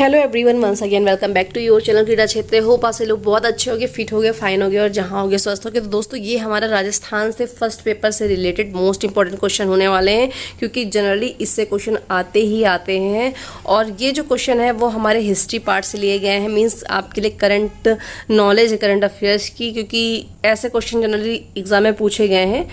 Hello everyone, once again welcome back to your channel Kreeda Kshetra. Hope आप से लोग बहुत अच्छे हो गए, फिट हो गए, फाइन हो गए और जहाँ हो गए स्वस्थ हो गए। तो दोस्तों, ये हमारा राजस्थान से फर्स्ट पेपर से रिलेटेड मोस्ट इंपॉर्टेंट क्वेश्चन होने वाले हैं, क्योंकि जनरली इससे क्वेश्चन आते ही आते हैं। और ये जो क्वेश्चन है वो हमारे हिस्ट्री पार्ट से लिए गए हैं, मीन्स आपके लिए करंट नॉलेज है, करंट अफेयर्स की, क्योंकि ऐसे क्वेश्चन जनरली एग्जाम में पूछे गए हैं।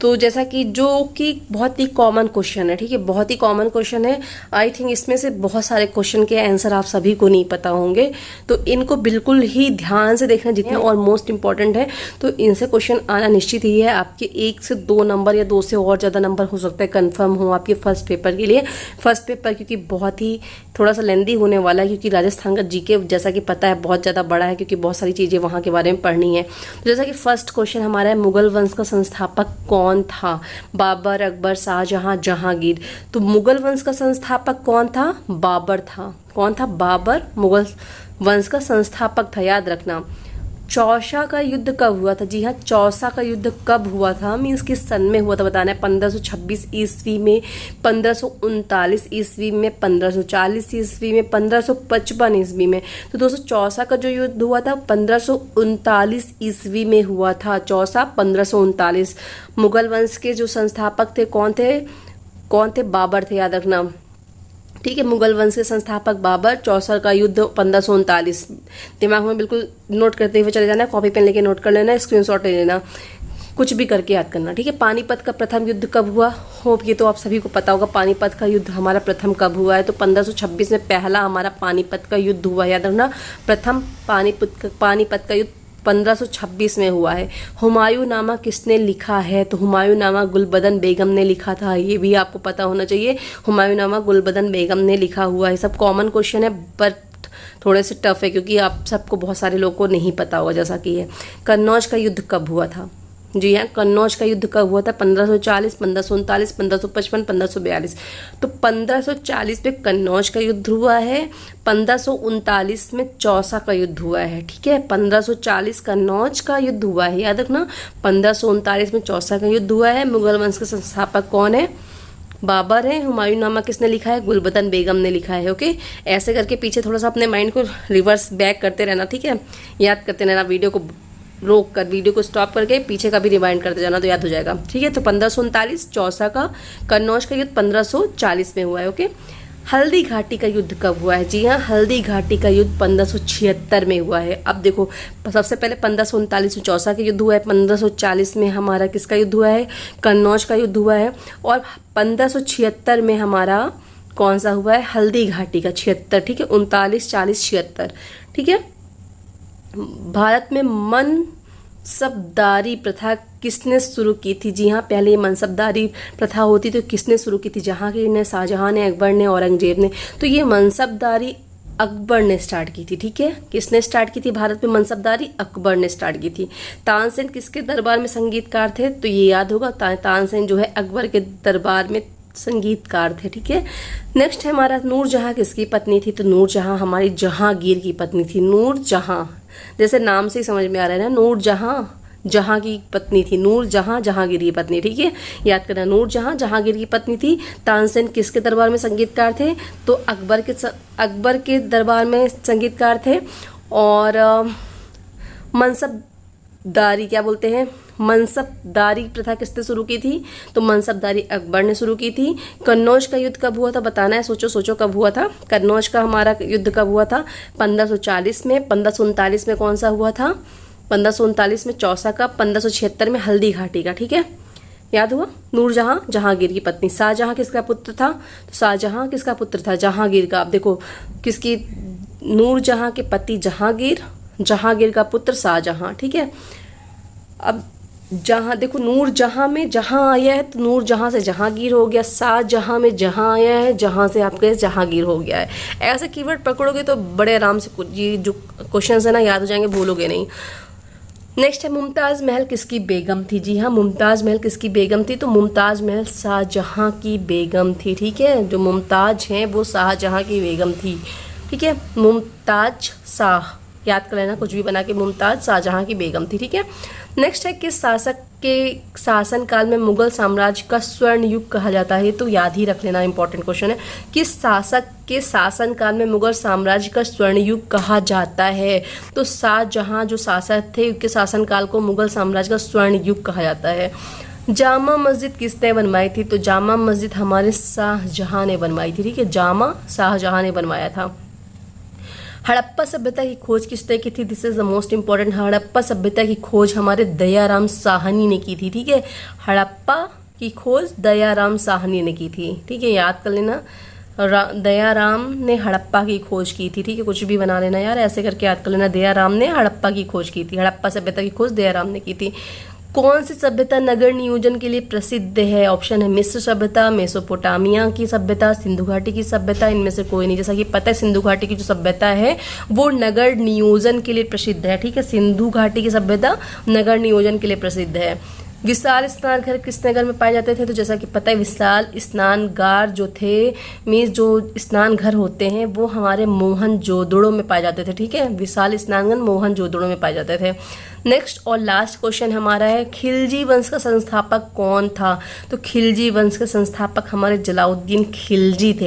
तो जैसा कि जो कि बहुत ही कॉमन क्वेश्चन है, ठीक है, बहुत ही कॉमन क्वेश्चन है। आई थिंक इसमें से बहुत सारे क्वेश्चन के आंसर आप सभी को नहीं पता होंगे, तो इनको बिल्कुल ही ध्यान से देखना जितने और मोस्ट इंपॉर्टेंट है। तो इनसे क्वेश्चन आना निश्चित ही है। आपके 1 से 2 नंबर या 2 से और ज़्यादा नंबर हो सकता है कंफर्म हो आपके फर्स्ट पेपर के लिए। फर्स्ट पेपर क्योंकि बहुत ही थोड़ा सा लेंदी होने वाला है, क्योंकि राजस्थान का जीके जैसा कि पता है बहुत ज़्यादा बड़ा है, क्योंकि बहुत सारी चीज़ें वहाँ के बारे में पढ़नी है। तो जैसा कि फर्स्ट क्वेश्चन हमारा है, मुगल वंश का संस्थापक कौन था? बाबर, अकबर, शाहजहां, जहांगीर। तो मुगल वंश का संस्थापक कौन था? बाबर था। कौन था? बाबर मुगल वंश का संस्थापक था, याद रखना। चौसा का युद्ध कब हुआ था? जी हाँ, चौसा का युद्ध कब हुआ था, मीन्स किस सन में हुआ था बताना है। 1526 ईस्वी में, 1539 ईस्वी में, 1540 ईस्वी में, 1555 ईस्वी में। तो दोस्तों, चौसा का जो युद्ध हुआ था 1539 ईस्वी में हुआ था। चौसा 1539। मुगल वंश के जो संस्थापक थे कौन थे? कौन थे? बाबर थे, याद रखना, ठीक है। मुगल वंश के संस्थापक बाबर। चौसा का युद्ध 1539। दिमाग में बिल्कुल नोट करते हुए चले जाना, कॉपी पेन लेके नोट कर लेना, स्क्रीनशॉट ले लेना, कुछ भी करके याद करना, ठीक है। पानीपत का प्रथम युद्ध कब हुआ? होप ये तो आप सभी को पता होगा। पानीपत का युद्ध हमारा प्रथम कब हुआ है? तो 1526 में पहला हमारा पानीपत का युद्ध हुआ, याद रखना। प्रथम पानीपत का युद्ध 1526 में हुआ है। हुमायूं नामा किसने लिखा है? तो हुमायूं नामा गुलबदन बेगम ने लिखा था, ये भी आपको पता होना चाहिए। हुमायूं नामा गुलबदन बेगम ने लिखा हुआ है। सब कॉमन क्वेश्चन है, बट थोड़े से टफ है, क्योंकि आप सबको बहुत सारे लोगों को नहीं पता होगा। जैसा कि है, कन्नौज का युद्ध कब हुआ था? जी हाँ, कन्नौज का युद्ध कब हुआ था? 1540, 1539, 1555, 1542। तो 1540 में कन्नौज का युद्ध हुआ है, 1539 में चौसा का युद्ध हुआ है, ठीक है। 1540 कन्नौज का युद्ध हुआ है, याद रखना। 1539 में चौसा का युद्ध हुआ है। मुगल वंश के संस्थापक कौन है? बाबर है। हुमायूं नामा किसने लिखा है? गुलबदन बेगम ने लिखा है। ओके, ऐसे करके पीछे थोड़ा सा अपने माइंड को रिवर्स बैक करते रहना, ठीक है, याद करते रहना। वीडियो को रोक कर, वीडियो को स्टॉप करके पीछे का भी रिमाइंड करते जाना, तो याद हो जाएगा, ठीक है। तो 1539 चौसा का। कन्नौज का युद्ध 1540 में हुआ है। ओके, हल्दी घाटी का युद्ध कब हुआ है? जी हाँ, हल्दी घाटी का युद्ध 1576 में हुआ है। अब देखो, सबसे पहले 1539 में चौसा का युद्ध हुआ है, 1540 में हमारा किसका युद्ध हुआ है? कन्नौज का युद्ध हुआ है। और 1576 में हमारा कौन सा हुआ है? हल्दी घाटी का। 76, ठीक है, 39, 40, 76, ठीक है। भारत में मनसबदारी प्रथा किसने शुरू की थी? जी हाँ, पहले ये मनसबदारी प्रथा होती तो किसने शुरू की थी? जहांगीर ने, शाहजहां ने, अकबर ने, औरंगजेब ने। तो ये मनसबदारी अकबर ने स्टार्ट की थी, ठीक है। किसने स्टार्ट की थी भारत में मनसबदारी? अकबर ने स्टार्ट की थी। तानसेन किसके दरबार में संगीतकार थे? तो ये याद होगा, तानसेन जो है अकबर के दरबार में संगीतकार थे, ठीक है। नेक्स्ट है हमारा, नूरजहां किसकी पत्नी थी? तो नूरजहां हमारी जहांगीर की पत्नी थी। नूरजहां, जैसे नाम से ही समझ में आ रहा है ना, नूरजहां जहां की पत्नी थी। नूरजहां जहांगीर की पत्नी, ठीक है, याद करना। नूरजहां जहांगीर की पत्नी थी। तानसेन किसके दरबार में संगीतकार थे? तो अकबर के दरबार में संगीतकार थे। और मनसबदारी क्या बोलते हैं? मनसबदारी प्रथा किसने शुरू की थी? तो मनसबदारी अकबर ने शुरू की थी। कन्नौज का युद्ध कब हुआ था बताना है, सोचो सोचो कब हुआ था। कन्नौज का हमारा युद्ध कब हुआ था? 1540 में। 1539 में कौन सा हुआ था? 1539 में चौसा का। 1576 में हल्दी घाटी का, ठीक है, याद हुआ। नूरजहां जहांगीर की पत्नी। शाहजहां किसका पुत्र था? तो शाहजहां किसका पुत्र था? जहांगीर का। अब देखो, किसकी? नूरजहां के पति जहांगीर, जहांगीर का पुत्र शाहजहां, ठीक है। अब जहां देखो, नूरजहां में जहां आया है तो नूरजहां से जहांगीर हो गया। शाहजहां में जहां आया है, जहां से आपके जहांगीर हो गया है। ऐसे कीवर्ड पकड़ोगे तो बड़े आराम से ये जो क्वेश्चन है ना याद हो जाएंगे, भूलोगे नहीं। नेक्स्ट है, मुमताज महल किसकी बेगम थी? जी हाँ, मुमताज महल किसकी बेगम थी? तो मुमताज महल शाहजहां की बेगम थी, ठीक है। जो मुमताज हैं वो शाहजहां की बेगम थी, ठीक है। मुमताज शाह, याद कर लेना, कुछ भी बना के। मुमताज शाहजहां की बेगम थी, ठीक है। नेक्स्ट है, किस शासक के शासनकाल में मुगल साम्राज्य का स्वर्ण युग कहा जाता है? तो याद ही रख लेना, इंपॉर्टेंट क्वेश्चन है। किस शासक के शासनकाल में मुगल साम्राज्य का स्वर्ण युग कहा जाता है? तो शाहजहां जो शासक थे उनके शासनकाल को मुगल साम्राज्य का स्वर्ण युग कहा जाता है। जामा मस्जिद किसने बनवाई थी? तो जामा मस्जिद हमारे शाहजहां ने बनवाई थी, ठीक है, जामा शाहजहां ने बनवाया था। हड़प्पा सभ्यता की खोज किसने की थी? This is the most important. Harappa सभ्यता की खोज हमारे दयाराम साहनी ने की थी, ठीक है। हड़प्पा की खोज दयाराम साहनी ने की थी, ठीक है, याद कर लेना। दयाराम ने हड़प्पा की खोज की थी, ठीक है, कुछ भी बना लेना यार, ऐसे करके याद कर लेना। दयाराम ने हड़प्पा की खोज की थी, हड़प्पा सभ्यता की खोज दयाराम ने की थी। कौन सी सभ्यता नगर नियोजन के लिए प्रसिद्ध है? ऑप्शन है मिस्र सभ्यता, मेसोपोटामिया की सभ्यता, सिंधु घाटी की सभ्यता, इनमें से कोई नहीं। जैसा कि पता है सिंधु घाटी की जो सभ्यता है वो नगर नियोजन के लिए प्रसिद्ध है, ठीक है, सिंधु घाटी की सभ्यता नगर नियोजन के लिए प्रसिद्ध है। विशाल स्नान घर किस नगर में पाए जाते थे? तो जैसा कि पता है विशाल स्नानगार जो थे, मीन्स जो स्नान घर होते हैं वो हमारे मोहनजोदड़ो में पाए जाते थे, ठीक है, विशाल स्नानगढ़ मोहनजोदड़ो में पाए जाते थे। नेक्स्ट और लास्ट क्वेश्चन हमारा है, खिलजी वंश का संस्थापक कौन था? तो खिलजी वंश के संस्थापक हमारे जलाउद्दीन खिलजी थे।